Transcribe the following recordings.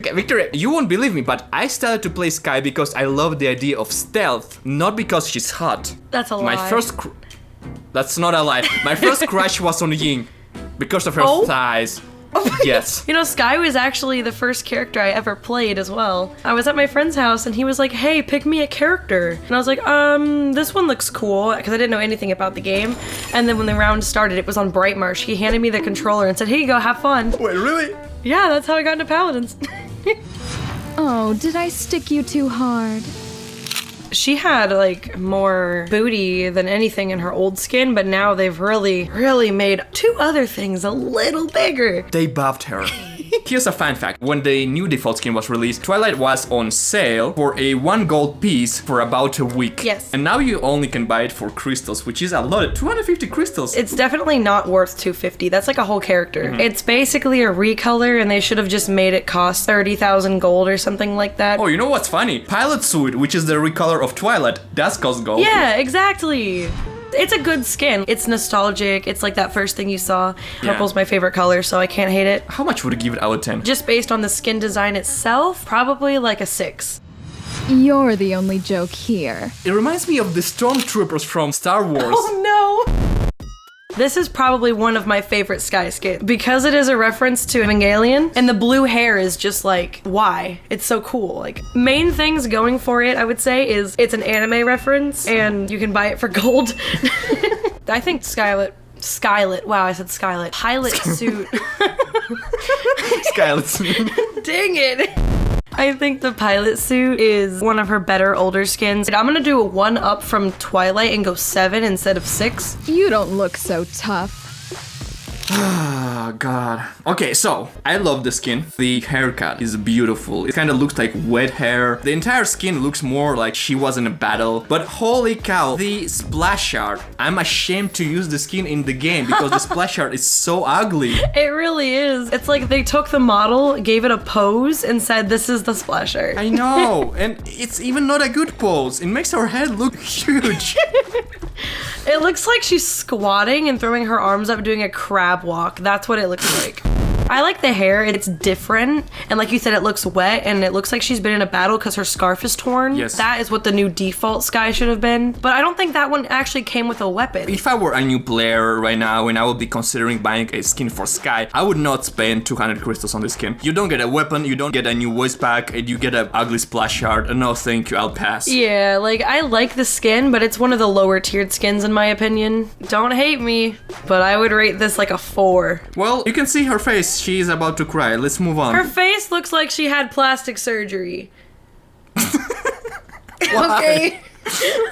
Okay, Vyktoryah, you won't believe me, but I started to play Skye because I love the idea of stealth, not because she's hot. That's a lie. That's not a lie. My first crush was on Ying because of her thighs. Yes. You know, Skye was actually the first character I ever played as well. I was at my friend's house and he was like, hey, pick me a character. And I was like, this one looks cool, because I didn't know anything about the game. And then when the round started, it was on Brightmarsh. He handed me the controller and said, here you go, have fun. Wait, really? Yeah, that's how I got into Paladins. Oh, did I stick you too hard? She had like more booty than anything in her old skin, but now they've really made two other things a little bigger. They buffed her. Here's a fun fact. When the new default skin was released, Twilight was on sale for a 1 gold piece for about a week. Yes. And now you only can buy it for crystals, which is a lot. 250 crystals. It's definitely not worth 250. That's like a whole character. It's basically a recolor, and they should have just made it cost 30,000 gold or something like that. Oh, you know what's funny? Pilot Suit, which is the recolor of Twilight, does cost gold. Yeah, exactly. It's a good skin. It's nostalgic. It's like that first thing you saw. Purple's my favorite color, so I can't hate it. How much would you give it out of 10? Just based on the skin design itself, probably like a 6. You're the only joke here. It reminds me of the stormtroopers from Star Wars. Oh no! This is probably one of my favorite Skye skins because it is a reference to Evangelion, and the blue hair is just like, why? It's so cool. Like, main things going for it, I would say, is it's an anime reference and you can buy it for gold. I think Skylet, wow, I said Skylet. Pilot suit. Skylet suit. Dang it. I think the pilot suit is one of her better older skins. I'm gonna do a 1-up from Twilight and go 7 instead of 6. You don't look so tough. Oh god. Okay, so I love the skin. The haircut is beautiful. It kind of looks like wet hair. The entire skin looks more like she was in a battle. But holy cow, the splash art. I'm ashamed to use the skin in the game because the splash art is so ugly. It really is. It's like they took the model, gave it a pose, and said, this is the splash art. I know. And it's even not a good pose. It makes her head look huge. It looks like she's squatting and throwing her arms up doing a crab walk. That's what it looks like. I like the hair. It's different. And like you said, it looks wet and it looks like she's been in a battle because her scarf is torn. Yes. That is what the new default Skye should have been. But I don't think that one actually came with a weapon. If I were a new player right now and I would be considering buying a skin for Skye, I would not spend 200 crystals on this skin. You don't get a weapon, you don't get a new voice pack, and you get an ugly splash art. No, thank you, I'll pass. Yeah, like I like the skin, but it's one of the lower tiered skins in my opinion. Don't hate me, but I would rate this like a 4. Well, you can see her face. She is about to cry. Let's move on. Her face looks like she had plastic surgery. Okay.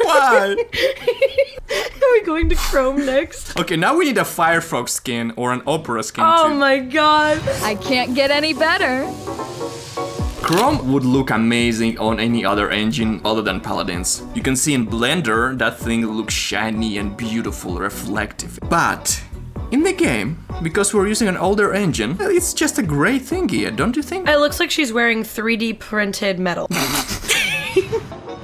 Why? Are we going to Chrome next? Okay, now we need a Firefox skin or an Opera skin Oh too. my god. I can't get any better. Chrome would look amazing on any other engine other than Paladins. You can see in Blender that thing looks shiny and beautiful, reflective. But in the game, because we're using an older engine, it's just a gray thingy, don't you think? It looks like she's wearing 3D printed metal.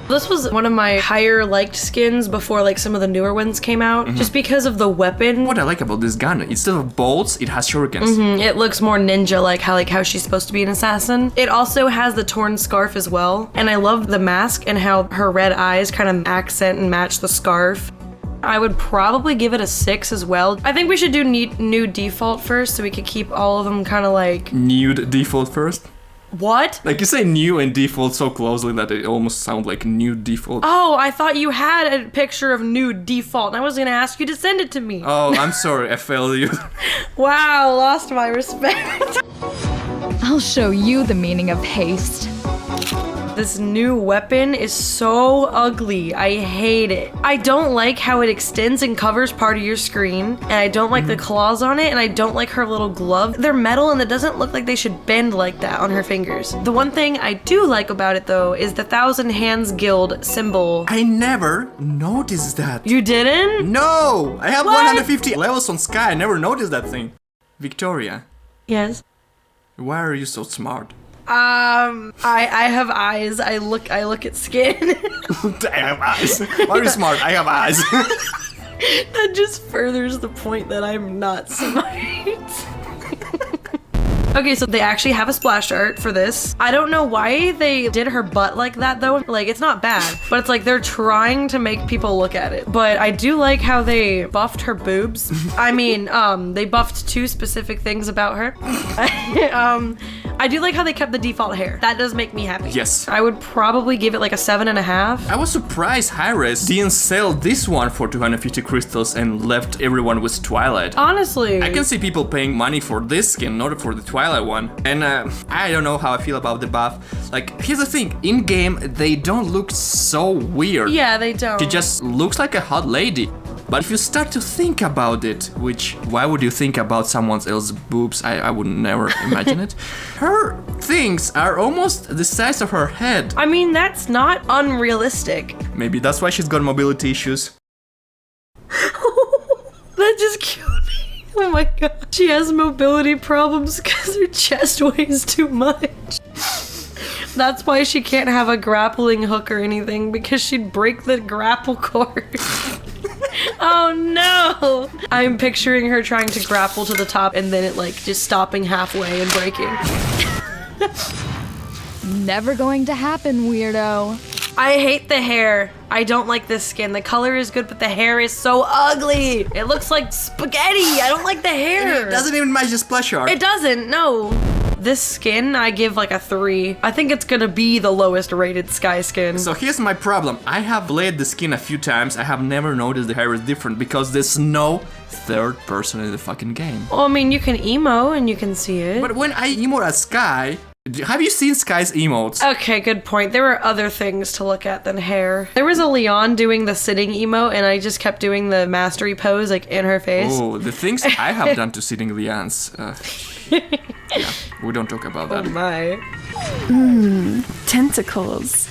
This was one of my higher liked skins before like some of the newer ones came out, just because of the weapon. What I like about this gun, instead of bolts, it has shurikens. It looks more ninja like how she's supposed to be an assassin. It also has the torn scarf as well, and I love the mask and how her red eyes kind of accent and match the scarf. I would probably give it a 6 as well. I think we should do new default first so we could keep all of them kind of like... Nude default first? What? Like you say new and default so closely that it almost sounds like new default. Oh, I thought you had a picture of nude default and I was gonna ask you to send it to me. Oh, I'm sorry, I failed you. Wow, lost my respect. I'll show you the meaning of haste. This new weapon is so ugly. I hate it. I don't like how it extends and covers part of your screen, and I don't like the claws on it, and I don't like her little glove. They're metal, and it doesn't look like they should bend like that on her fingers. The one thing I do like about it, though, is the Thousand Hands Guild symbol. I never noticed that. You didn't? No! I have What? 150 levels on Skye, I never noticed that thing. Vyktoryah, Yes. why are you so smart? I have eyes. I look at skin. I have eyes. Why are you smart? I have eyes. That just furthers the point that I'm not smart. Okay, so they actually have a splash art for this. I don't know why they did her butt like that though. Like, it's not bad, but it's like they're trying to make people look at it. But I do like how they buffed her boobs. I mean, they buffed 2 specific things about her. I do like how they kept the default hair. That does make me happy. Yes. I would probably give it like a 7.5. I was surprised Hi-Res didn't sell this one for 250 crystals and left everyone with Twilight. Honestly. I can see people paying money for this skin, not for the Twilight one. And I don't know how I feel about the buff. Like, here's the thing. In-game, they don't look so weird. Yeah, they don't. She just looks like a hot lady. But if you start to think about it, which, why would you think about someone else's boobs? I would never imagine it. Her things are almost the size of her head. I mean, that's not unrealistic. Maybe that's why she's got mobility issues. That just killed me. Oh my god. She has mobility problems because her chest weighs too much. That's why she can't have a grappling hook or anything, because she'd break the grapple cord. Oh no! I'm picturing her trying to grapple to the top and then it like just stopping halfway and breaking. Never going to happen, weirdo. I hate the hair. I don't like this skin. The color is good, but the hair is so ugly. It looks like spaghetti. I don't like the hair. It doesn't even match the splash art. It doesn't, no. This skin, I give like a 3. I think it's gonna be the lowest rated Skye skin. So here's my problem. I have played the skin a few times. I have never noticed the hair is different because there's no third person in the fucking game. Well, I mean, you can emo and you can see it. But when I emote as Skye, have you seen Skye's emotes? Okay, good point. There were other things to look at than hair. There was a Leon doing the sitting emote and I just kept doing the mastery pose like in her face. Oh, the things I have done to sitting Leons. Yeah, we don't talk about that. Oh my. Tentacles.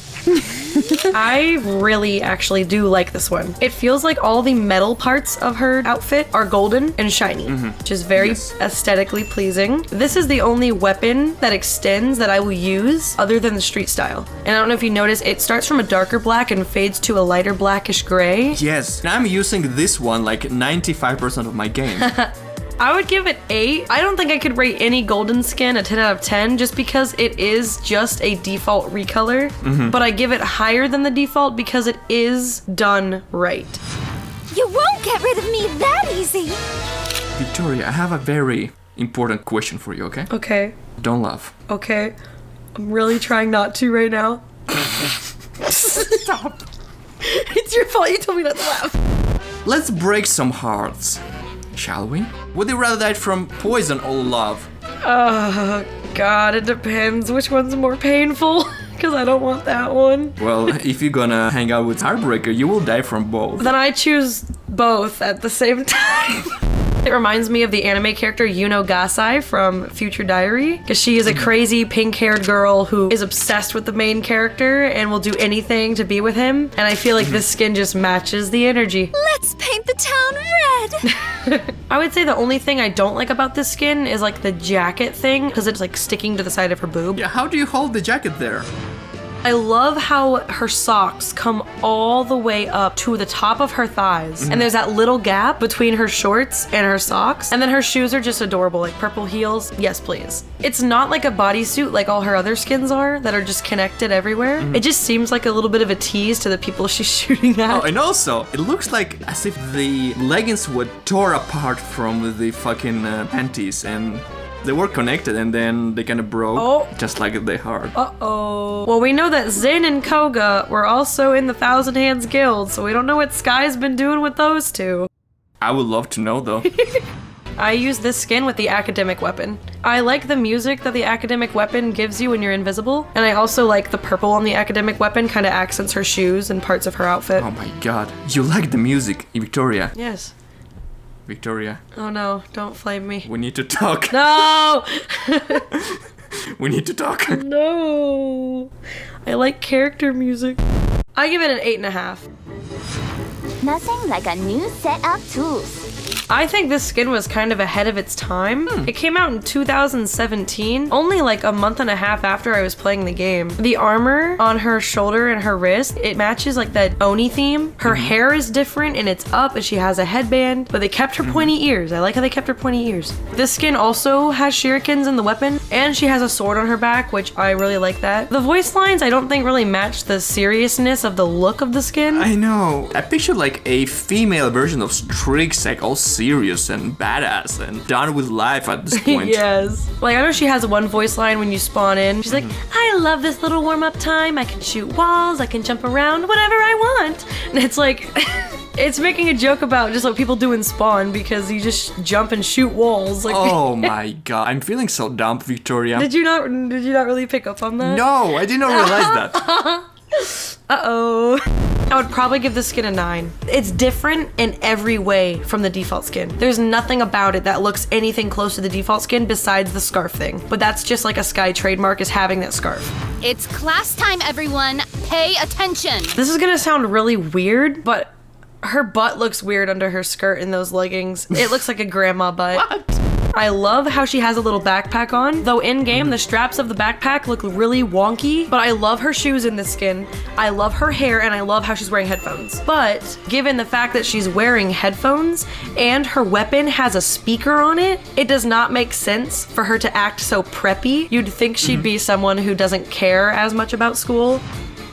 I really actually do like this one. It feels like all the metal parts of her outfit are golden and shiny, which is very aesthetically pleasing. This is the only weapon that extends that I will use other than the street style. And I don't know if you notice, it starts from a darker black and fades to a lighter blackish gray. Yes, and I'm using this one like 95% of my game. I would give it 8. I don't think I could rate any golden skin a 10 out of 10 just because it is just a default recolor. But I give it higher than the default because it is done right. You won't get rid of me that easy. Vyktoryah, I have a very important question for you, okay? Okay. Don't laugh. Okay. I'm really trying not to right now. Stop. It's your fault. You told me not to laugh. Let's break some hearts, shall we? Would you rather die from poison or love? Oh, God, it depends. Which one's more painful? Because I don't want that one. Well, if you're gonna hang out with Heartbreaker, you will die from both. Then I choose both at the same time. It reminds me of the anime character Kunoichi from Future Diary, because she is a crazy pink-haired girl who is obsessed with the main character and will do anything to be with him. And I feel like this skin just matches the energy. Let's paint the town red. I would say the only thing I don't like about this skin is like the jacket thing, because it's like sticking to the side of her boob. Yeah, how do you hold the jacket there? I love how her socks come all the way up to the top of her thighs. And there's that little gap between her shorts and her socks. And then her shoes are just adorable, like purple heels. Yes, please. It's not like a bodysuit like all her other skins are that are just connected everywhere. It just seems like a little bit of a tease to the people she's shooting at. Oh, and also, it looks like as if the leggings were tore apart from the fucking panties and they were connected and then they kind of broke, just like the heart. Uh-oh. Well, we know that Zin and Koga were also in the Thousand Hands Guild, so we don't know what Skye's been doing with those two. I would love to know, though. I use this skin with the academic weapon. I like the music that the academic weapon gives you when you're invisible, and I also like the purple on the academic weapon kind of accents her shoes and parts of her outfit. Oh my god. You like the music, Vyktoryah. Yes. Vyktoryah. Oh no, don't flame me. We need to talk. No! We need to talk. No! I like character music. I give it an 8.5. Nothing like a new set of tools. I think this skin was kind of ahead of its time. It came out in 2017, only like a month and a half after I was playing the game. The armor on her shoulder and her wrist, it matches like that Oni theme. Her hair is different and it's up and she has a headband, but they kept her pointy ears. I like how they kept her pointy ears. This skin also has shurikens in the weapon, and she has a sword on her back, which I really like that. The voice lines I don't think really match the seriousness of the look of the skin. I know. I pictured like a female version of Strix, like all serious and badass and done with life at this point. Yes. Like, I know she has one voice line when you spawn in. She's like, I love this little warm-up time. I can shoot walls. I can jump around, whatever I want. And it's like... It's making a joke about just what people do in Spawn because you just jump and shoot walls. Like, oh my god, I'm feeling so dumb, Vyktoryah. Did you not really pick up on that? No, I did not realize that. Uh-oh. I would probably give this skin a 9. It's different in every way from the default skin. There's nothing about it that looks anything close to the default skin besides the scarf thing. But that's just like a Skye trademark, is having that scarf. It's class time, everyone. Pay attention. This is gonna sound really weird, but her butt looks weird under her skirt in those leggings. It looks like a grandma butt. What? I love how she has a little backpack on. Though in-game, the straps of the backpack look really wonky, but I love her shoes in this skin. I love her hair, and I love how she's wearing headphones. But given the fact that she's wearing headphones and her weapon has a speaker on it, it does not make sense for her to act so preppy. You'd think she'd be someone who doesn't care as much about school.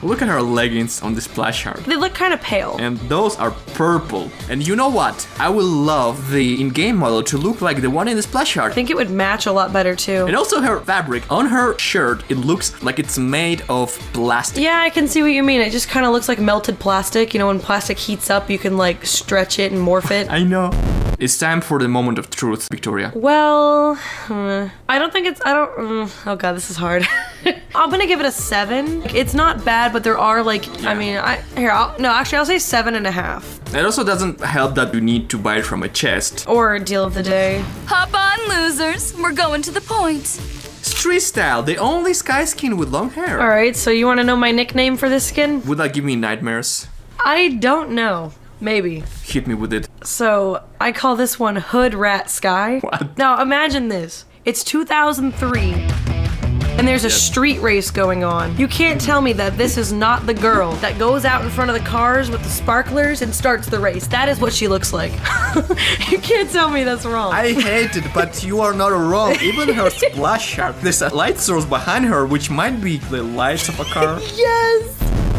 Look at her leggings on this splash art. They look kind of pale. And those are purple. And you know what? I would love the in-game model to look like the one in the splash art. I think it would match a lot better too. And also her fabric. On her shirt, it looks like it's made of plastic. Yeah, I can see what you mean. It just kind of looks like melted plastic. You know, when plastic heats up, you can like stretch it and morph it. I know. It's time for the moment of truth, Vyktoryah. Well, I don't think it's, oh god, this is hard. I'm gonna give it a 7. It's not bad, but there are like, Yeah. I mean, I'll say 7.5. It also doesn't help that you need to buy it from a chest. Or deal of the day. Hop on, losers. We're going to the point. Street style, the only Skye skin with long hair. Alright, so you wanna know my nickname for this skin? Would that give me nightmares? I don't know. Maybe. Hit me with it. So, I call this one Hood Rat Skye. What? Now, imagine this. It's 2003, and there's a street race going on. You can't tell me that this is not the girl that goes out in front of the cars with the sparklers and starts the race. That is what she looks like. You can't tell me that's wrong. I hate it, but you are not wrong. Even her splash art. There's a light source behind her, which might be the lights of a car. Yes!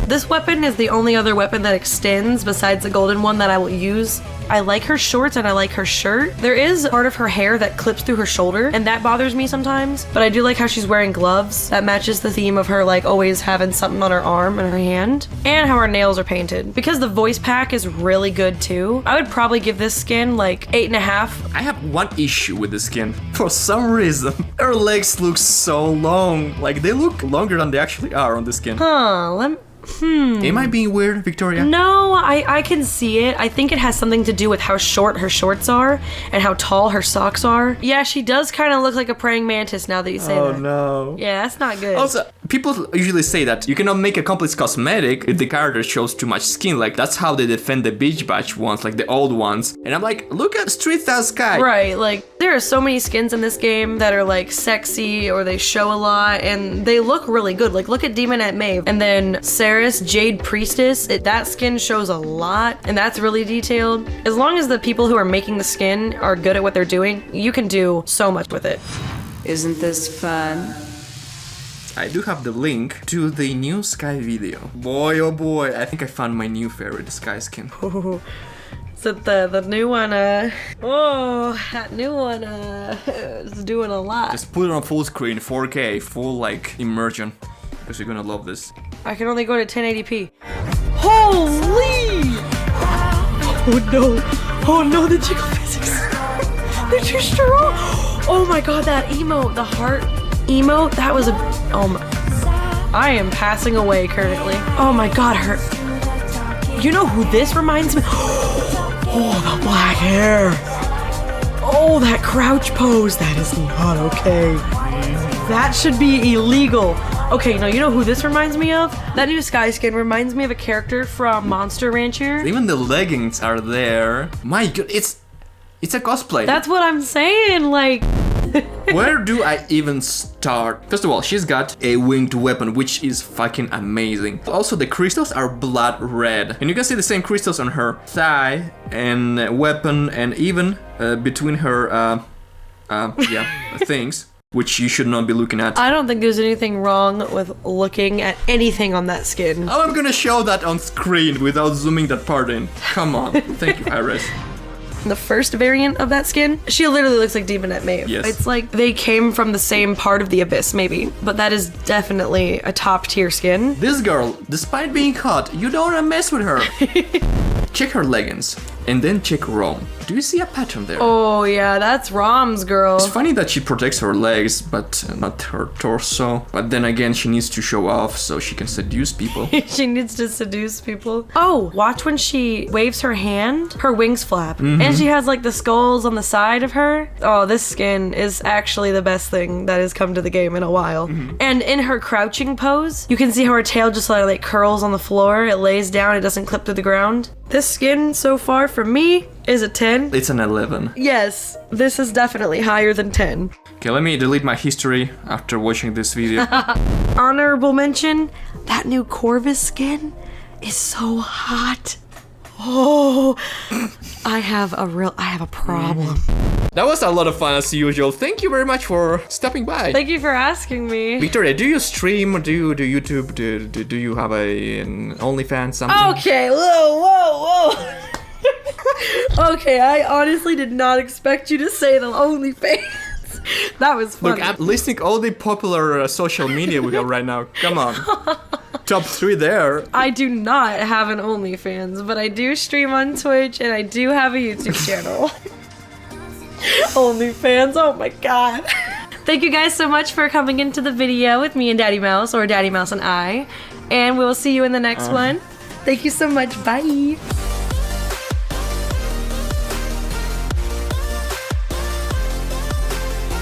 This weapon is the only other weapon that extends besides the golden one that I will use. I like her shorts and I like her shirt. There is part of her hair that clips through her shoulder, and that bothers me sometimes, but I do like how she's wearing gloves. That matches the theme of her like always having something on her arm and her hand, and how her nails are painted. Because the voice pack is really good too, I would probably give this skin like 8.5. I have one issue with the skin. For some reason, her legs look so long. Like, they look longer than they actually are on the skin. Am I being weird, Vyktoryah? No, I can see it. I think it has something to do with how short her shorts are and how tall her socks are. Yeah, she does kind of look like a praying mantis now that you say that. Oh no. Yeah, that's not good. Also, people usually say that you cannot make a complete cosmetic if the character shows too much skin. Like, that's how they defend the beach batch ones, like the old ones. And I'm like, look at Street Style Skye. Right, like, there are so many skins in this game that are like sexy or they show a lot and they look really good. Like, look at Demon at Maeve. And then Saris, Jade Priestess, that skin shows a lot and that's really detailed. As long as the people who are making the skin are good at what they're doing, you can do so much with it. Isn't this fun? I do have the link to the new Skye video. Boy, oh boy, I think I found my new favorite Skye skin. Is it the new one, oh, that new one, is doing a lot. Just put it on full screen, 4K, full, like, immersion. Because you're gonna love this. I can only go to 1080p. Holy! Oh no, the jiggle physics. They're too strong. Oh my god, that emote, the heart emote, that was a, oh my, I am passing away currently. Oh my god, her, you know who this reminds me? Oh, the black hair. Oh, that crouch pose, that is not okay. That should be illegal. Okay, now you know who this reminds me of? That new Skye skin reminds me of a character from Monster Rancher. Even the leggings are there. My god, it's It's a cosplay. That's what I'm saying, like... Where do I even start? First of all, she's got a winged weapon, which is fucking amazing. Also, the crystals are blood red. And you can see the same crystals on her thigh and weapon and even between her, things, which you should not be looking at. I don't think there's anything wrong with looking at anything on that skin. How am I gonna show that on screen without zooming that part in? Come on. Thank you, Iris. The first variant of that skin, she literally looks like Demonette Maeve. Yes. It's like they came from the same part of the abyss, maybe. But that is definitely a top tier skin. This girl, despite being hot, you don't wanna mess with her. Check her leggings, and then check Rome. Do you see a pattern there? Oh yeah, that's Rom's girl. It's funny that she protects her legs, but not her torso. But then again, she needs to show off so she can seduce people. She needs to seduce people. Oh, watch when she waves her hand, her wings flap. And she has like the skulls on the side of her. Oh, this skin is actually the best thing that has come to the game in a while. And in her crouching pose, you can see how her tail just like curls on the floor. It lays down, it doesn't clip to the ground. This skin so far for me is a 10. It's an 11. Yes, this is definitely higher than 10. Okay, let me delete my history after watching this video. Honorable mention, that new Corvus skin is so hot. Oh, I have a problem. That was a lot of fun as usual. Thank you very much for stopping by. Thank you for asking me. Vyktoryah, do you stream? Do you do YouTube? Do you have an OnlyFans, something? Okay, whoa. Okay, I honestly did not expect you to say the OnlyFans. That was funny. Look, I'm listing all the popular social media we have right now. Come on. Top 3 there. I do not have an OnlyFans, but I do stream on Twitch and I do have a YouTube channel. OnlyFans, oh my god. Thank you guys so much for coming into the video with me and DaddyMouse, or DaddyMouse and I. And we will see you in the next one. Thank you so much, bye.